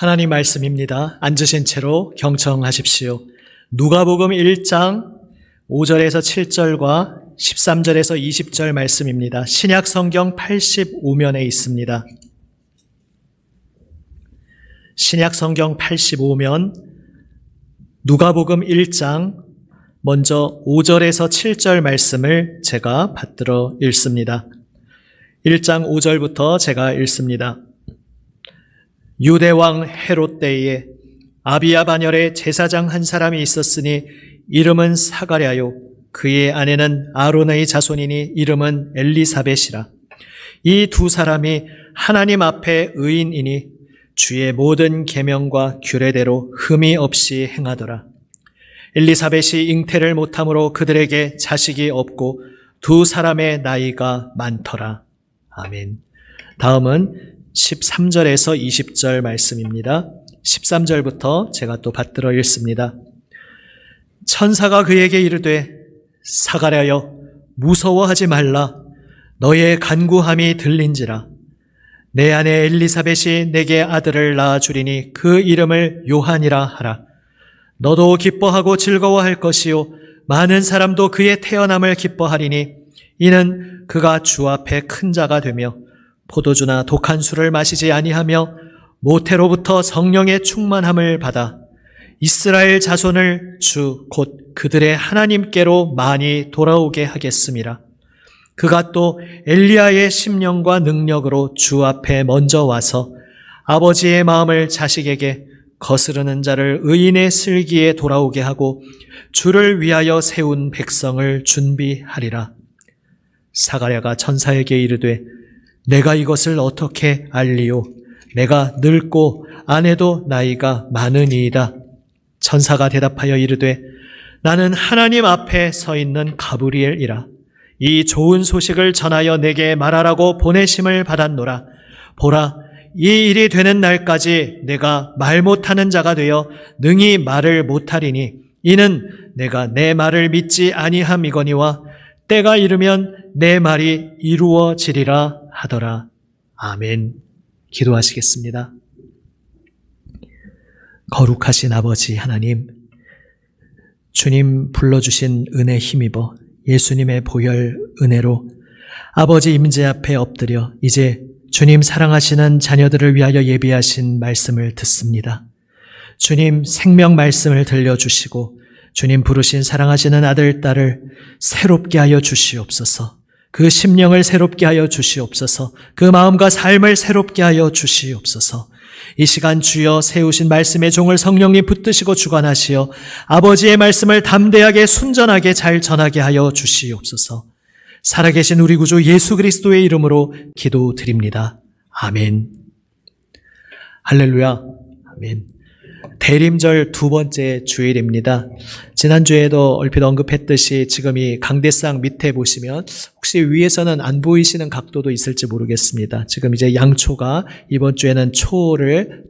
하나님 말씀입니다. 앉으신 채로 경청하십시오. 누가복음 1장 5절에서 7절과 13절에서 20절 말씀입니다. 신약 성경 85면에 있습니다. 신약 성경 85면 누가복음 1장 먼저 5절에서 7절 말씀을 제가 받들어 읽습니다. 1장 5절부터 제가 읽습니다. 유대왕 헤롯 때에 아비야 반열에 제사장 한 사람이 있었으니 이름은 사가랴요 그의 아내는 아론의 자손이니 이름은 엘리사벳이라. 이 두 사람이 하나님 앞에 의인이니 주의 모든 계명과 규례대로 흠이 없이 행하더라. 엘리사벳이 잉태를 못함으로 그들에게 자식이 없고 두 사람의 나이가 많더라. 아멘. 다음은 13절에서 20절 말씀입니다. 13절부터 제가 또 받들어 읽습니다. 천사가 그에게 이르되 사가랴여 무서워하지 말라. 너의 간구함이 들린지라. 내 아내 엘리사벳이 내게 아들을 낳아주리니 그 이름을 요한이라 하라. 너도 기뻐하고 즐거워할 것이요 많은 사람도 그의 태어남을 기뻐하리니 이는 그가 주 앞에 큰 자가 되며 포도주나 독한 술을 마시지 아니하며 모태로부터 성령의 충만함을 받아 이스라엘 자손을 주 곧 그들의 하나님께로 많이 돌아오게 하겠음이라. 그가 또 엘리야의 심령과 능력으로 주 앞에 먼저 와서 아버지의 마음을 자식에게 거스르는 자를 의인의 슬기에 돌아오게 하고 주를 위하여 세운 백성을 준비하리라. 사가랴가 천사에게 이르되 내가 이것을 어떻게 알리요? 내가 늙고 아내도 나이가 많으니이다. 천사가 대답하여 이르되 나는 하나님 앞에 서 있는 가브리엘이라. 이 좋은 소식을 전하여 내게 말하라고 보내심을 받았노라. 보라, 이 일이 되는 날까지 내가 말 못하는 자가 되어 능히 말을 못하리니 이는 내가 내 말을 믿지 아니함이거니와 때가 이르면 내 말이 이루어지리라 하더라. 아멘. 기도하시겠습니다. 거룩하신 아버지 하나님, 주님 불러주신 은혜 힘입어 예수님의 보혈 은혜로 아버지 임재 앞에 엎드려 이제 주님 사랑하시는 자녀들을 위하여 예비하신 말씀을 듣습니다. 주님 생명 말씀을 들려주시고 주님 부르신 사랑하시는 아들, 딸을 새롭게 하여 주시옵소서. 그 심령을 새롭게 하여 주시옵소서. 그 마음과 삶을 새롭게 하여 주시옵소서. 이 시간 주여 세우신 말씀의 종을 성령님 붙드시고 주관하시어 아버지의 말씀을 담대하게 순전하게 잘 전하게 하여 주시옵소서. 살아계신 우리 구주 예수 그리스도의 이름으로 기도드립니다. 아멘. 할렐루야. 아멘. 대림절 두 번째 주일입니다. 지난주에도 얼핏 언급했듯이 지금 이 강대상 밑에 보시면 혹시 위에서는 안 보이시는 각도도 있을지 모르겠습니다. 지금 이제 양초가 이번 주에는 초를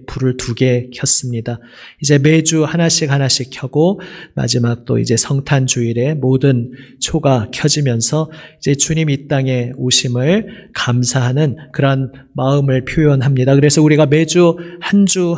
불을 두 개 켰습니다. 이제 매주 하나씩 켜고 마지막 또 이제 성탄 주일에 모든 초가 켜지면서 이제 주님 이 땅에 오심을 감사하는 그런 마음을 표현합니다. 그래서 우리가 매주 한 주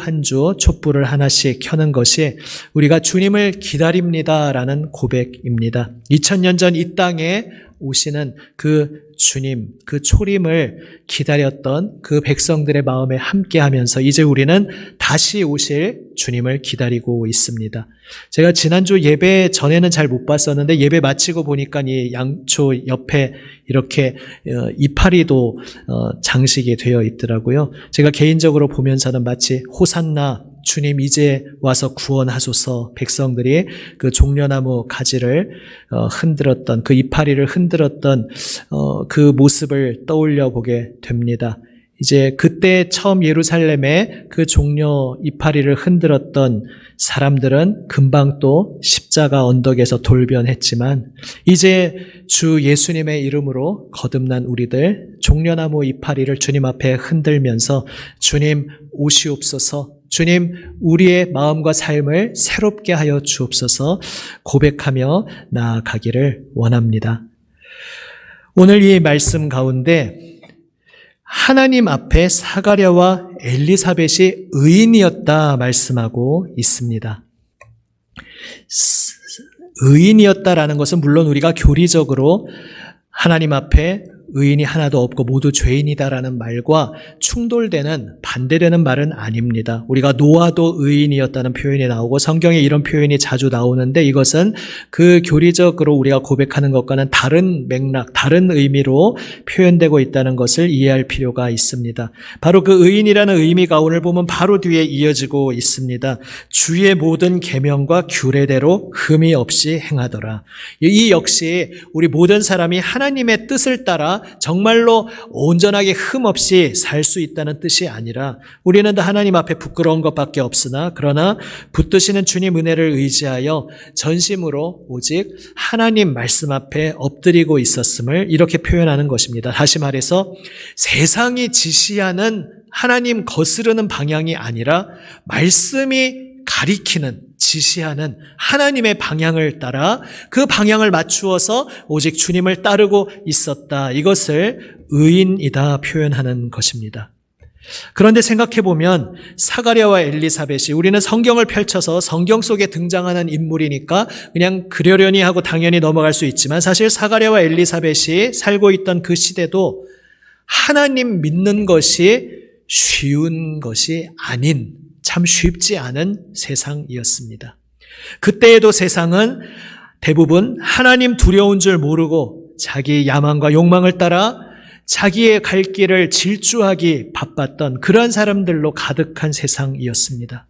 촛불을 하나씩 켜는 것이 우리가 주님을 기다립니다라는 고백입니다. 2000년 전 이 땅에 오시는 그 주님, 그 초림을 기다렸던 그 백성들의 마음에 함께하면서 이제 우리는 다시 오실 주님을 기다리고 있습니다. 제가 지난주 예배 전에는 잘 못 봤었는데 예배 마치고 보니까 이 양초 옆에 이렇게 이파리도 장식이 되어 있더라고요. 제가 개인적으로 보면서는 마치 호산나 주님 이제 와서 구원하소서, 백성들이 그 종려나무 가지를 흔들었던, 그 이파리를 흔들었던 그 모습을 떠올려 보게 됩니다. 이제 그때 처음 예루살렘에 그 종려 이파리를 흔들었던 사람들은 금방 또 십자가 언덕에서 돌변했지만 이제 주 예수님의 이름으로 거듭난 우리들 종려나무 이파리를 주님 앞에 흔들면서 주님 오시옵소서, 주님 우리의 마음과 삶을 새롭게 하여 주옵소서 고백하며 나아가기를 원합니다. 오늘 이 말씀 가운데 하나님 앞에 사가랴와 엘리사벳이 의인이었다 말씀하고 있습니다. 의인이었다라는 것은 물론 우리가 교리적으로 하나님 앞에 의인이 하나도 없고 모두 죄인이다라는 말과 충돌되는 반대되는 말은 아닙니다. 우리가 노아도 의인이었다는 표현이 나오고 성경에 이런 표현이 자주 나오는데 이것은 그 교리적으로 우리가 고백하는 것과는 다른 맥락, 다른 의미로 표현되고 있다는 것을 이해할 필요가 있습니다. 바로 그 의인이라는 의미가 오늘 보면 바로 뒤에 이어지고 있습니다. 주의 모든 계명과 규례대로 흠이 없이 행하더라. 이 역시 우리 모든 사람이 하나님의 뜻을 따라 정말로 온전하게 흠 없이 살 수 있다는 뜻이 아니라 우리는 다 하나님 앞에 부끄러운 것밖에 없으나 그러나 붙드시는 주님 은혜를 의지하여 전심으로 오직 하나님 말씀 앞에 엎드리고 있었음을 이렇게 표현하는 것입니다. 다시 말해서 세상이 지시하는 하나님 거스르는 방향이 아니라 말씀이 가리키는 지시하는 하나님의 방향을 따라 그 방향을 맞추어서 오직 주님을 따르고 있었다. 이것을 의인이다 표현하는 것입니다. 그런데 생각해보면 사가랴와 엘리사벳이 우리는 성경을 펼쳐서 성경 속에 등장하는 인물이니까 그냥 그러려니 하고 당연히 넘어갈 수 있지만 사실 사가랴와 엘리사벳이 살고 있던 그 시대도 하나님 믿는 것이 쉬운 것이 아닌 참 쉽지 않은 세상이었습니다. 그때에도 세상은 대부분 하나님 두려운 줄 모르고 자기 야망과 욕망을 따라 자기의 갈 길을 질주하기 바빴던 그러한 사람들로 가득한 세상이었습니다.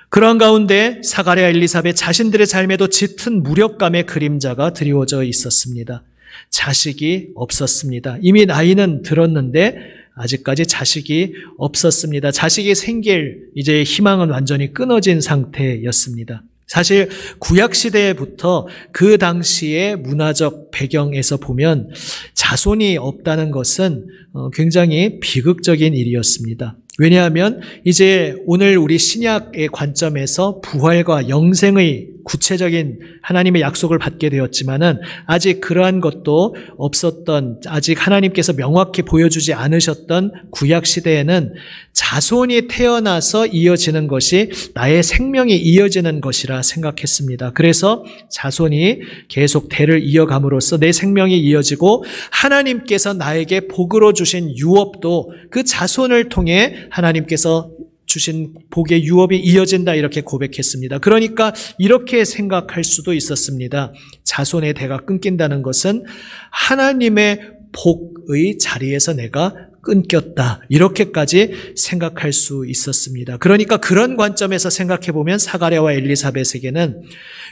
그런 가운데 사가랴 엘리사벳 자신들의 삶에도 짙은 무력감의 그림자가 드리워져 있었습니다. 자식이 없었습니다. 이미 나이는 들었는데 아직까지 자식이 없었습니다. 자식이 생길 이제 희망은 완전히 끊어진 상태였습니다. 사실 구약 시대부터 그 당시의 문화적 배경에서 보면 자손이 없다는 것은 굉장히 비극적인 일이었습니다. 왜냐하면 이제 오늘 우리 신약의 관점에서 부활과 영생의 구체적인 하나님의 약속을 받게 되었지만은 아직 그러한 것도 없었던, 아직 하나님께서 명확히 보여주지 않으셨던 구약 시대에는 자손이 태어나서 이어지는 것이 나의 생명이 이어지는 것이라 생각했습니다. 그래서 자손이 계속 대를 이어감으로써 내 생명이 이어지고 하나님께서 나에게 복으로 주신 유업도 그 자손을 통해 하나님께서 주신 복의 유업이 이어진다 이렇게 고백했습니다. 그러니까 이렇게 생각할 수도 있었습니다. 자손의 대가 끊긴다는 것은 하나님의 복의 자리에서 내가 끊겼다. 이렇게까지 생각할 수 있었습니다. 그러니까 그런 관점에서 생각해 보면 사가랴와 엘리사벳에게는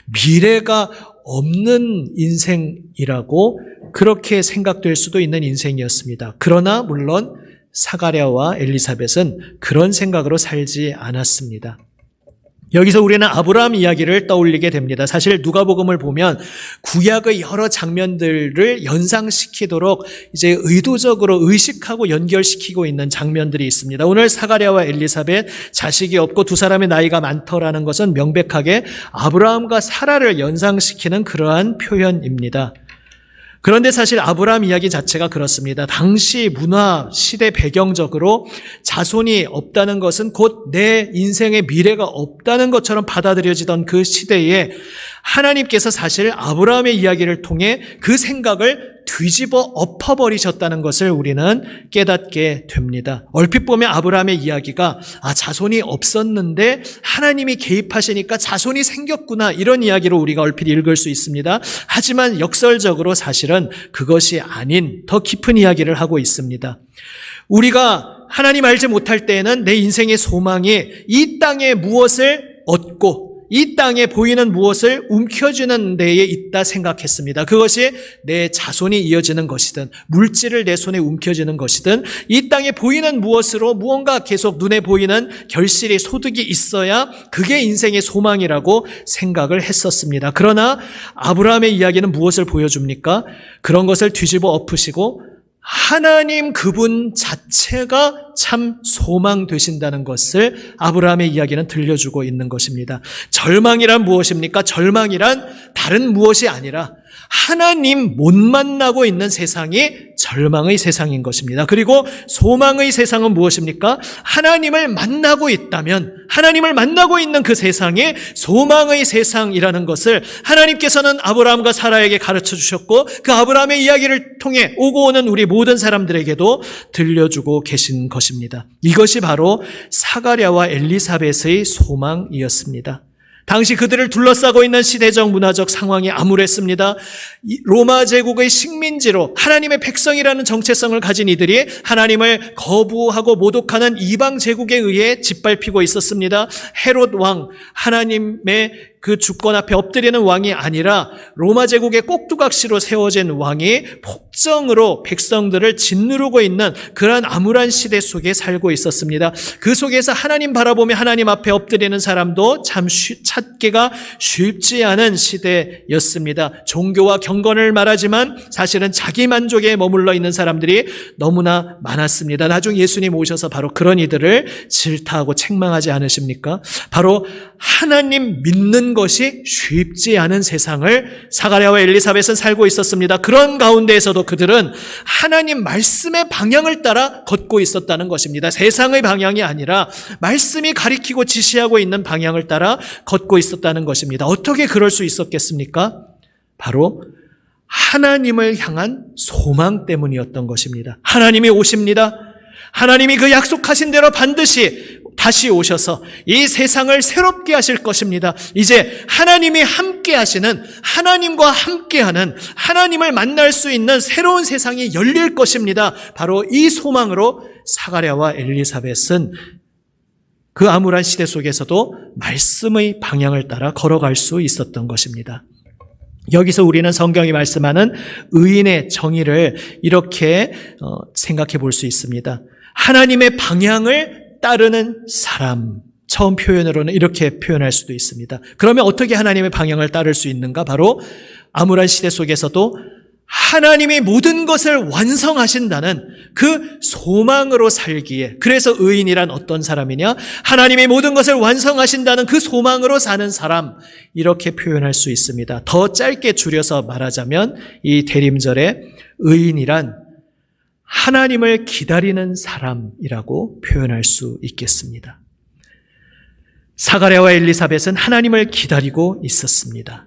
미래가 없는 인생이라고 그렇게 생각될 수도 있는 인생이었습니다. 그러나 물론 사가랴와 엘리사벳은 그런 생각으로 살지 않았습니다. 여기서 우리는 아브라함 이야기를 떠올리게 됩니다. 사실 누가복음을 보면 구약의 여러 장면들을 연상시키도록 이제 의도적으로 의식하고 연결시키고 있는 장면들이 있습니다. 오늘 사가랴와 엘리사벳 자식이 없고 두 사람의 나이가 많더라는 것은 명백하게 아브라함과 사라를 연상시키는 그러한 표현입니다. 그런데 사실 아브라함 이야기 자체가 그렇습니다. 당시 문화, 시대 배경적으로 자손이 없다는 것은 곧 내 인생의 미래가 없다는 것처럼 받아들여지던 그 시대에 하나님께서 사실 아브라함의 이야기를 통해 그 생각을 뒤집어 엎어버리셨다는 것을 우리는 깨닫게 됩니다. 얼핏 보면 아브라함의 이야기가 자손이 없었는데 하나님이 개입하시니까 자손이 생겼구나 이런 이야기로 우리가 얼핏 읽을 수 있습니다. 하지만 역설적으로 사실은 그것이 아닌 더 깊은 이야기를 하고 있습니다. 우리가 하나님 알지 못할 때에는 내 인생의 소망이 이 땅에 무엇을 얻고 이 땅에 보이는 무엇을 움켜쥐는 데에 있다 생각했습니다. 그것이 내 자손이 이어지는 것이든 물질을 내 손에 움켜쥐는 것이든 이 땅에 보이는 무엇으로 무언가 계속 눈에 보이는 결실이 소득이 있어야 그게 인생의 소망이라고 생각을 했었습니다. 그러나 아브라함의 이야기는 무엇을 보여줍니까? 그런 것을 뒤집어 엎으시고 하나님 그분 자체가 참 소망 되신다는 것을 아브라함의 이야기는 들려주고 있는 것입니다. 절망이란 무엇입니까? 절망이란 다른 무엇이 아니라 하나님 못 만나고 있는 세상이 절망의 세상인 것입니다. 그리고 소망의 세상은 무엇입니까? 하나님을 만나고 있다면, 하나님을 만나고 있는 그 세상이 소망의 세상이라는 것을 하나님께서는 아브라함과 사라에게 가르쳐 주셨고, 그 아브라함의 이야기를 통해 오고 오는 우리 모든 사람들에게도 들려주고 계신 것입니다. 이것이 바로 사가랴와 엘리사벳의 소망이었습니다. 당시 그들을 둘러싸고 있는 시대적 문화적 상황이 암울했습니다. 로마 제국의 식민지로 하나님의 백성이라는 정체성을 가진 이들이 하나님을 거부하고 모독하는 이방 제국에 의해 짓밟히고 있었습니다. 헤롯 왕, 하나님의 그 주권 앞에 엎드리는 왕이 아니라 로마 제국의 꼭두각시로 세워진 왕이 폭정으로 백성들을 짓누르고 있는 그러한 암울한 시대 속에 살고 있었습니다. 그 속에서 하나님 바라보며 하나님 앞에 엎드리는 사람도 참 찾기가 쉽지 않은 시대였습니다. 종교와 경건을 말하지만 사실은 자기 만족에 머물러 있는 사람들이 너무나 많았습니다. 나중 예수님 오셔서 바로 그런 이들을 질타하고 책망하지 않으십니까? 바로 하나님 믿는 것이 쉽지 않은 세상을 사가랴와 엘리사벳은 살고 있었습니다. 그런 가운데에서도 그들은 하나님 말씀의 방향을 따라 걷고 있었다는 것입니다. 세상의 방향이 아니라 말씀이 가리키고 지시하고 있는 방향을 따라 걷고 있었다는 것입니다. 어떻게 그럴 수 있었겠습니까? 바로 하나님을 향한 소망 때문이었던 것입니다. 하나님이 오십니다. 하나님이 그 약속하신 대로 반드시 다시 오셔서 이 세상을 새롭게 하실 것입니다. 이제 하나님이 함께 하시는, 하나님과 함께하는, 하나님을 만날 수 있는 새로운 세상이 열릴 것입니다. 바로 이 소망으로 사가랴와 엘리사벳은 그 암울한 시대 속에서도 말씀의 방향을 따라 걸어갈 수 있었던 것입니다. 여기서 우리는 성경이 말씀하는 의인의 정의를 이렇게 생각해 볼 수 있습니다. 하나님의 방향을 따르는 사람, 처음 표현으로는 이렇게 표현할 수도 있습니다. 그러면 어떻게 하나님의 방향을 따를 수 있는가? 바로 암울한 시대 속에서도 하나님이 모든 것을 완성하신다는 그 소망으로 살기에, 그래서 의인이란 어떤 사람이냐? 하나님이 모든 것을 완성하신다는 그 소망으로 사는 사람, 이렇게 표현할 수 있습니다. 더 짧게 줄여서 말하자면 이 대림절에 의인이란 하나님을 기다리는 사람이라고 표현할 수 있겠습니다. 사가랴와 엘리사벳은 하나님을 기다리고 있었습니다.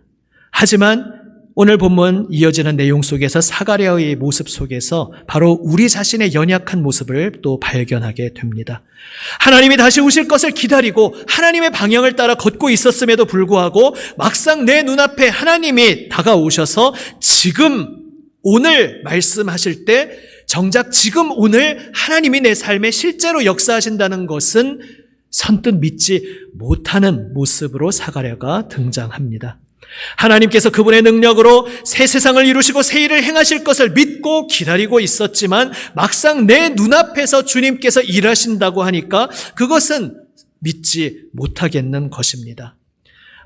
하지만 오늘 본문 이어지는 내용 속에서 사가랴의 모습 속에서 바로 우리 자신의 연약한 모습을 또 발견하게 됩니다. 하나님이 다시 오실 것을 기다리고 하나님의 방향을 따라 걷고 있었음에도 불구하고 막상 내 눈앞에 하나님이 다가오셔서 지금 오늘 말씀하실 때 정작 지금 오늘 하나님이 내 삶에 실제로 역사하신다는 것은 선뜻 믿지 못하는 모습으로 사가랴가 등장합니다. 하나님께서 그분의 능력으로 새 세상을 이루시고 새 일을 행하실 것을 믿고 기다리고 있었지만 막상 내 눈앞에서 주님께서 일하신다고 하니까 그것은 믿지 못하겠는 것입니다.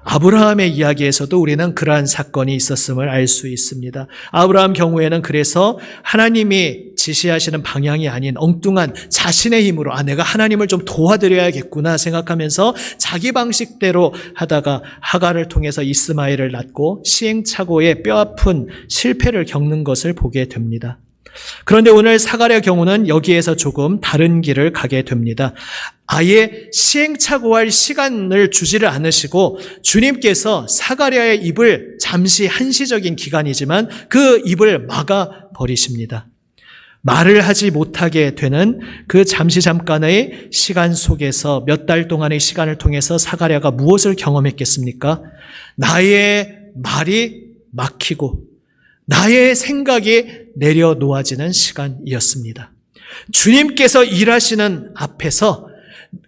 아브라함의 이야기에서도 우리는 그러한 사건이 있었음을 알 수 있습니다. 아브라함 경우에는 그래서 하나님이 지시하시는 방향이 아닌 엉뚱한 자신의 힘으로 내가 하나님을 좀 도와드려야겠구나 생각하면서 자기 방식대로 하다가 하갈을 통해서 이스마엘을 낳고 시행착오에 뼈아픈 실패를 겪는 것을 보게 됩니다. 그런데 오늘 사가랴 경우는 여기에서 조금 다른 길을 가게 됩니다. 아예 시행착오할 시간을 주지를 않으시고 주님께서 사가랴의 입을 잠시 한시적인 기간이지만 그 입을 막아 버리십니다. 말을 하지 못하게 되는 그 잠깐의 시간 속에서 몇 달 동안의 시간을 통해서 사가랴가 무엇을 경험했겠습니까? 나의 말이 막히고 나의 생각이 내려놓아지는 시간이었습니다. 주님께서 일하시는 앞에서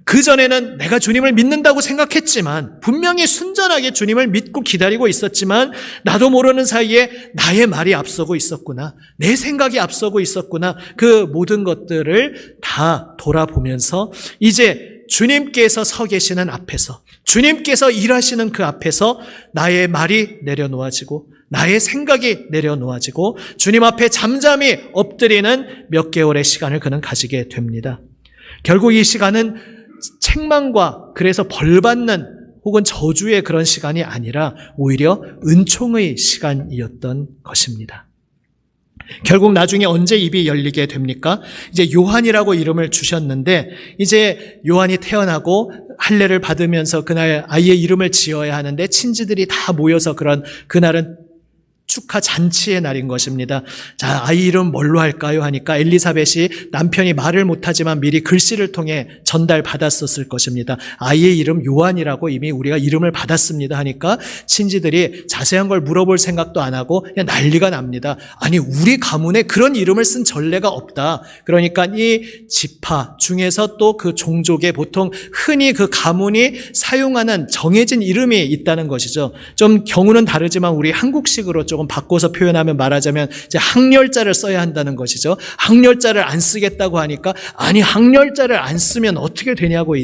그전에는 내가 주님을 믿는다고 생각했지만 분명히 순전하게 주님을 믿고 기다리고 있었지만 나도 모르는 사이에 나의 말이 앞서고 있었구나. 내 생각이 앞서고 있었구나. 그 모든 것들을 다 돌아보면서 이제 주님께서 서 계시는 앞에서 주님께서 일하시는 그 앞에서 나의 말이 내려놓아지고 나의 생각이 내려놓아지고 주님 앞에 잠잠히 엎드리는 몇 개월의 시간을 그는 가지게 됩니다. 결국 이 시간은 책망과 그래서 벌받는 혹은 저주의 그런 시간이 아니라 오히려 은총의 시간이었던 것입니다. 결국 나중에 언제 입이 열리게 됩니까? 이제 요한이라고 이름을 주셨는데 이제 요한이 태어나고 할례를 받으면서 그날 아이의 이름을 지어야 하는데 친지들이 다 모여서 그날은 축하 잔치의 날인 것입니다. 자, 아이 이름 뭘로 할까요? 하니까 엘리사벳이 남편이 말을 못하지만 미리 글씨를 통해 전달받았었을 것입니다. 아이의 이름 요한이라고 이미 우리가 이름을 받았습니다 하니까 친지들이 자세한 걸 물어볼 생각도 안 하고 그냥 난리가 납니다. 아니, 우리 가문에 그런 이름을 쓴 전례가 없다. 그러니까 이 지파 중에서 또 그 종족에 보통 흔히 그 가문이 사용하는 정해진 이름이 있다는 것이죠. 좀 경우는 다르지만 우리 한국식으로 조금 바꿔서 표현하면 말하자면 이제 항렬자를 써야 한다는 것이죠. 항렬자를 안 쓰겠다고 하니까 아니, 항렬자를 안 쓰면 어떻게 되냐고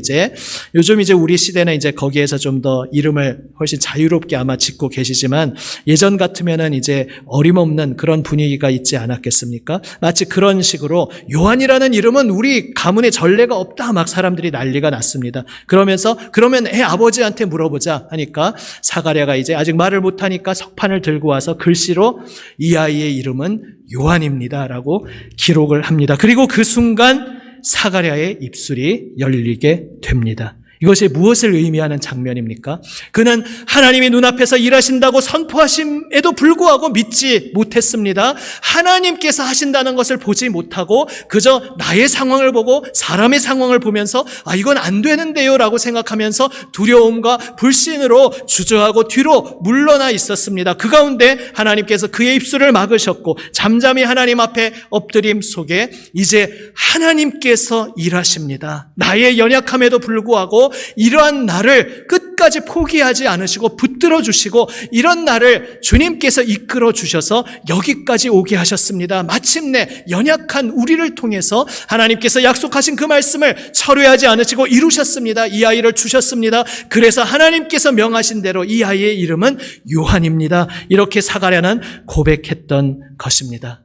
요즘 우리 시대는 이제 거기에서 좀 더 이름을 훨씬 자유롭게 아마 짓고 계시지만 예전 같으면은 이제 어림없는 그런 분위기가 있지 않았겠습니까? 마치 그런 식으로 요한이라는 이름은 우리 가문에 전례가 없다 막 사람들이 난리가 났습니다. 그러면 애 아버지한테 물어보자 하니까 사가랴가 이제 아직 말을 못하니까 석판을 들고 와서 글씨로 이 아이의 이름은 요한입니다라고 기록을 합니다. 그리고 그 순간 사가랴의 입술이 열리게 됩니다. 이것이 무엇을 의미하는 장면입니까? 그는 하나님이 눈앞에서 일하신다고 선포하심에도 불구하고 믿지 못했습니다. 하나님께서 하신다는 것을 보지 못하고 그저 나의 상황을 보고 사람의 상황을 보면서 이건 안 되는데요 라고 생각하면서 두려움과 불신으로 주저하고 뒤로 물러나 있었습니다. 그 가운데 하나님께서 그의 입술을 막으셨고 잠잠히 하나님 앞에 엎드림 속에 이제 하나님께서 일하십니다. 나의 연약함에도 불구하고 이러한 나를 끝까지 포기하지 않으시고 붙들어 주시고 이런 나를 주님께서 이끌어 주셔서 여기까지 오게 하셨습니다. 마침내 연약한 우리를 통해서 하나님께서 약속하신 그 말씀을 철회하지 않으시고 이루셨습니다. 이 아이를 주셨습니다. 그래서 하나님께서 명하신 대로 이 아이의 이름은 요한입니다. 이렇게 사가랴는 고백했던 것입니다.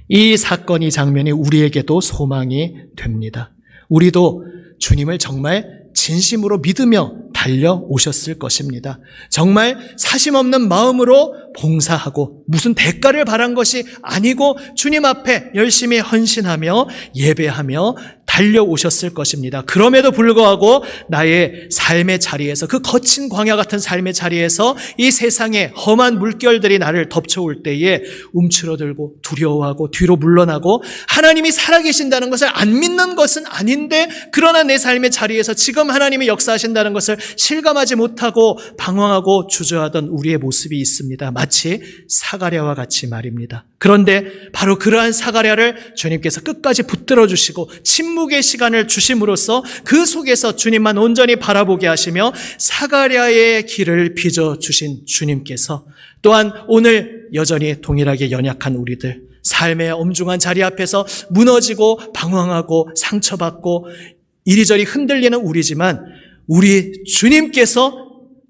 이 사건, 이 장면이 우리에게도 소망이 됩니다. 우리도 주님을 정말 진심으로 믿으며 달려오셨을 것입니다. 정말 사심없는 마음으로 봉사하고 무슨 대가를 바란 것이 아니고 주님 앞에 열심히 헌신하며 예배하며 달려오셨을 것입니다. 그럼에도 불구하고 나의 삶의 자리에서 그 거친 광야 같은 삶의 자리에서 이 세상의 험한 물결들이 나를 덮쳐올 때에 움츠러들고 두려워하고 뒤로 물러나고 하나님이 살아계신다는 것을 안 믿는 것은 아닌데 그러나 내 삶의 자리에서 지금 하나님이 역사하신다는 것을 실감하지 못하고 방황하고 주저하던 우리의 모습이 있습니다. 마치 사가랴와 같이 말입니다. 그런데 바로 그러한 사가랴를 주님께서 끝까지 붙들어 주시고 침묵의 시간을 주심으로써 그 속에서 주님만 온전히 바라보게 하시며 사가랴의 길을 빚어주신 주님께서 또한 오늘 여전히 동일하게 연약한 우리들, 삶의 엄중한 자리 앞에서 무너지고 방황하고 상처받고 이리저리 흔들리는 우리지만 우리 주님께서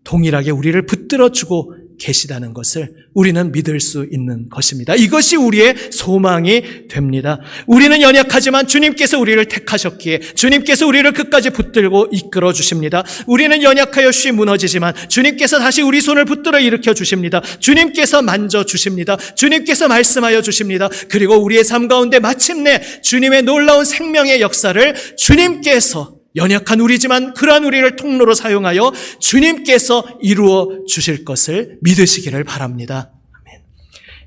동일하게 우리를 붙들어주고 계시다는 것을 우리는 믿을 수 있는 것입니다. 이것이 우리의 소망이 됩니다. 우리는 연약하지만 주님께서 우리를 택하셨기에 주님께서 우리를 끝까지 붙들고 이끌어 주십니다. 우리는 연약하여 쉬 무너지지만 주님께서 다시 우리 손을 붙들어 일으켜 주십니다. 주님께서 만져 주십니다. 주님께서 말씀하여 주십니다. 그리고 우리의 삶 가운데 마침내 주님의 놀라운 생명의 역사를 주님께서 연약한 우리지만 그러한 우리를 통로로 사용하여 주님께서 이루어 주실 것을 믿으시기를 바랍니다. 아멘.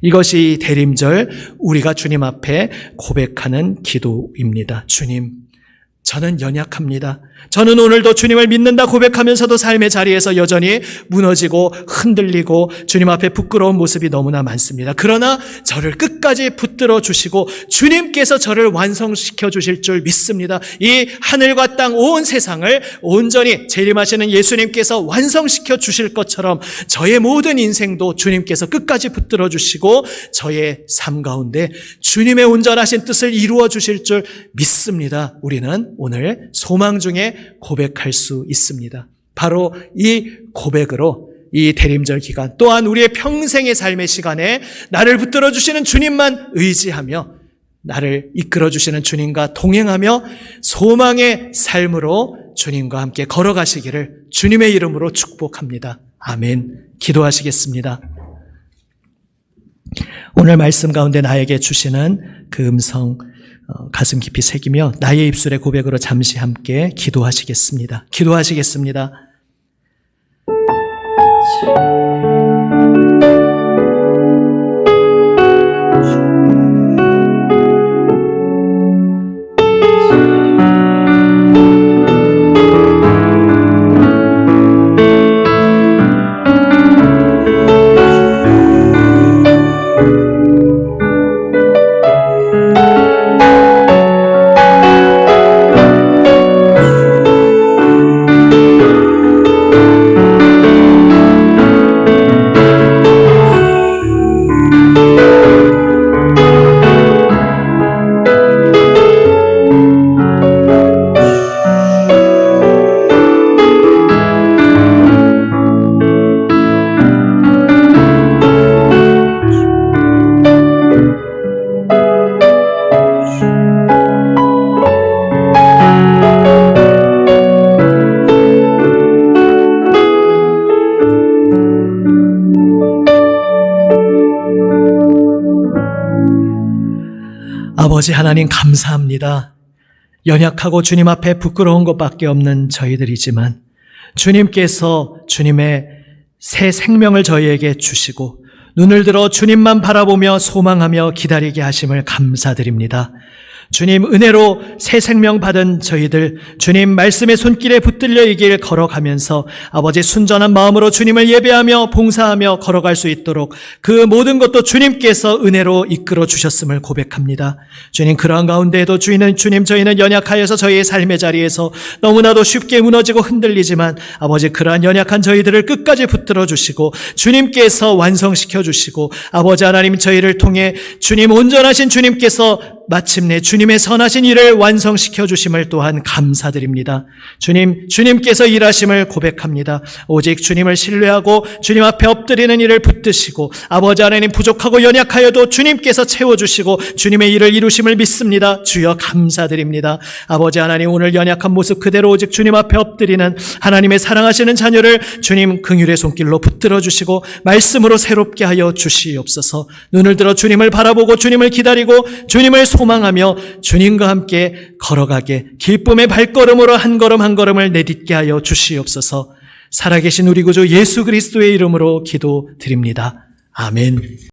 이것이 대림절 우리가 주님 앞에 고백하는 기도입니다. 주님, 저는 연약합니다. 저는 오늘도 주님을 믿는다 고백하면서도 삶의 자리에서 여전히 무너지고 흔들리고 주님 앞에 부끄러운 모습이 너무나 많습니다. 그러나 저를 끝까지 붙들어 주시고 주님께서 저를 완성시켜 주실 줄 믿습니다. 이 하늘과 땅 온 세상을 온전히 재림하시는 예수님께서 완성시켜 주실 것처럼 저의 모든 인생도 주님께서 끝까지 붙들어 주시고 저의 삶 가운데 주님의 온전하신 뜻을 이루어 주실 줄 믿습니다. 우리는 오늘 소망 중에 고백할 수 있습니다. 바로 이 고백으로 이 대림절 기간 또한 우리의 평생의 삶의 시간에 나를 붙들어 주시는 주님만 의지하며 나를 이끌어 주시는 주님과 동행하며 소망의 삶으로 주님과 함께 걸어가시기를 주님의 이름으로 축복합니다. 아멘. 기도하시겠습니다. 오늘 말씀 가운데 나에게 주시는 그 음성 가슴 깊이 새기며 나의 입술의 고백으로 잠시 함께 기도하시겠습니다. 기도하시겠습니다. 아버지 하나님 감사합니다. 연약하고 주님 앞에 부끄러운 것밖에 없는 저희들이지만 주님께서 주님의 새 생명을 저희에게 주시고 눈을 들어 주님만 바라보며 소망하며 기다리게 하심을 감사드립니다. 주님 은혜로 새 생명 받은 저희들 주님 말씀의 손길에 붙들려 이 길 걸어가면서 아버지 순전한 마음으로 주님을 예배하며 봉사하며 걸어갈 수 있도록 그 모든 것도 주님께서 은혜로 이끌어 주셨음을 고백합니다. 주님 그러한 가운데에도 주님 저희는 연약하여서 저희의 삶의 자리에서 너무나도 쉽게 무너지고 흔들리지만 아버지 그러한 연약한 저희들을 끝까지 붙들어 주시고 주님께서 완성시켜 주시고 아버지 하나님 저희를 통해 주님 온전하신 주님께서 마침내 주님의 선하신 일을 완성시켜 주심을 또한 감사드립니다. 주님께서 일하심을 고백합니다. 오직 주님을 신뢰하고 주님 앞에 엎드리는 일을 붙드시고 아버지 하나님 부족하고 연약하여도 주님께서 채워주시고 주님의 일을 이루심을 믿습니다. 주여 감사드립니다. 아버지 하나님 오늘 연약한 모습 그대로 오직 주님 앞에 엎드리는 하나님의 사랑하시는 자녀를 주님 긍휼의 손길로 붙들어 주시고 말씀으로 새롭게 하여 주시옵소서. 눈을 들어 주님을 바라보고 주님을 기다리고 주님을 소망하며 주님과 함께 걸어가게 기쁨의 발걸음으로 한 걸음 한 걸음을 내딛게 하여 주시옵소서. 살아계신 우리 구주 예수 그리스도의 이름으로 기도드립니다. 아멘.